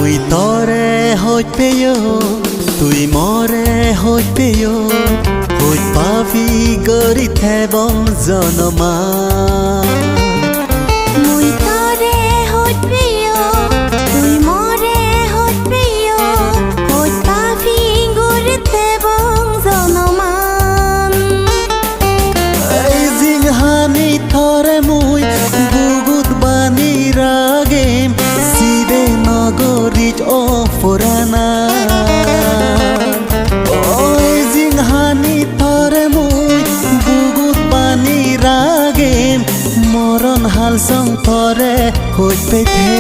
Mùi tore hoj peyo, tui more hoj peyo, hoj pavi gori thebong janoma. Mùi tore hoj peyo, tui more hoj peyo, hoj pavi gori thebong janoma. Ei jing hani thore mui bugut bani ragem sibe nagorij o forana. Ei jing hani thore mui bugut bani ragem moron hal song thore hoj pethe.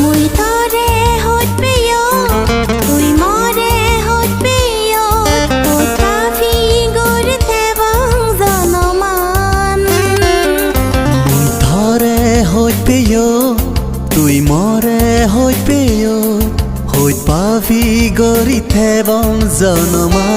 Mùi tore hoj peyo, tui more hoj peyo, hoj pavi gori thebong janoma. Mui thore hoj peyo, tui more hoj peyo, hoj pavi gori thebong janoma.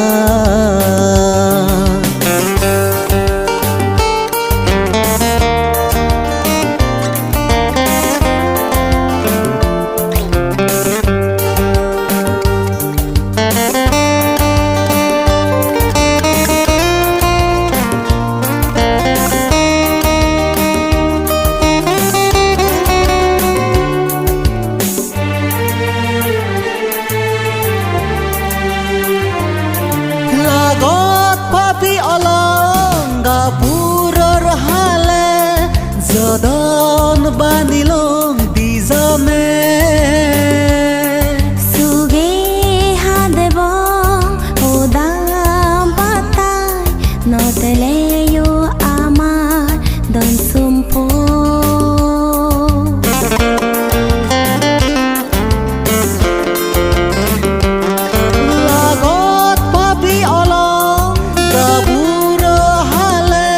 Lagot papi olonga puror hale jodon banilong dijone. Suge hadebong udang patay noteleyo amar don sumpo. Lagot papi olonga puror hale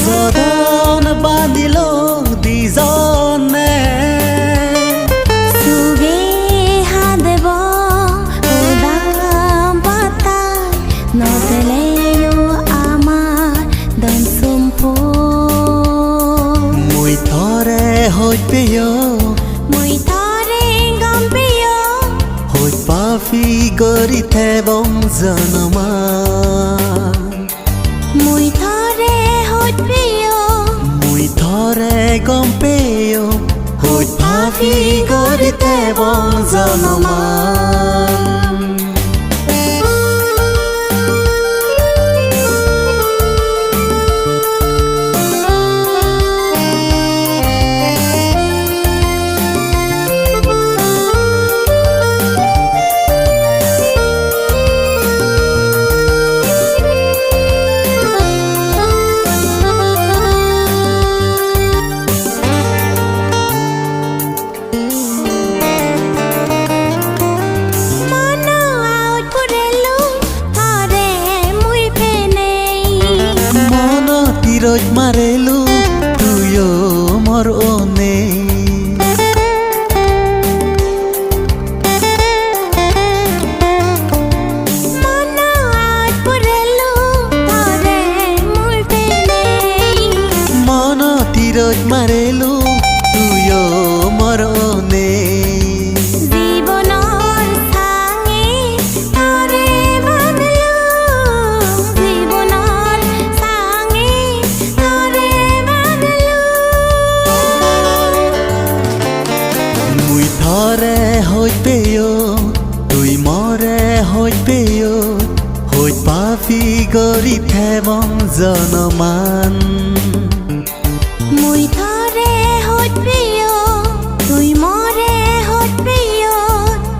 jodon banilong dijone. Suge hadebong udang patay noteleyo amar don sumpo. Mui thore hoj peyo, Mui tore gampeyo, hoj pavi gori thebong janoma. mui tore hoj peyo, Mui thore gom peyo, hoj pavi gori thebong janoma. Mano out purelu, thore mui phenei. মন তীরজ মারেলু তুইও মোর one. Mano out purelu, thore mui phenei. মন তীরজ মারেলু তুইও মোর one. জীবনৰ চাঙে তৰে বান্ধিলো, জীবনৰ চাঙে তৰে বান্ধিলো। মুই থরে হই পেয়, তুই মরে হই পেয়, হই পাপি গরি থেবং জনমান। Mui thore hoj peyo, tui more hoj peyo,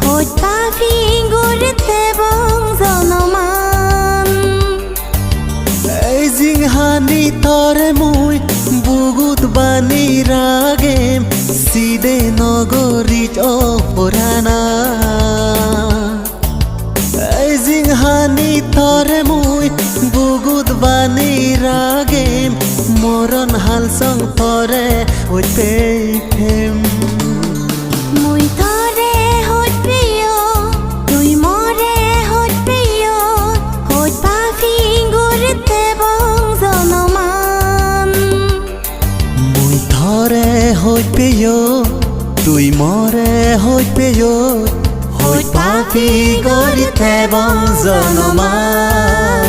hoj pavi gori thebong janoman. এই জিং হানি তরে মুই বুগুত বানি রাগেম সিদে নগরিত অপরানা। এই জিং হানি তরে মুই বুগুত বানি রাগেম মরণ হাল সং তরে ওই পেইথেম। Mui thore hoj peyo, tui more hoj peyo, hoj pavi gori thebong janoman. মুই থরে হই পেয়, Tui more hoi peyot Hoi papi gorit hebam zonomai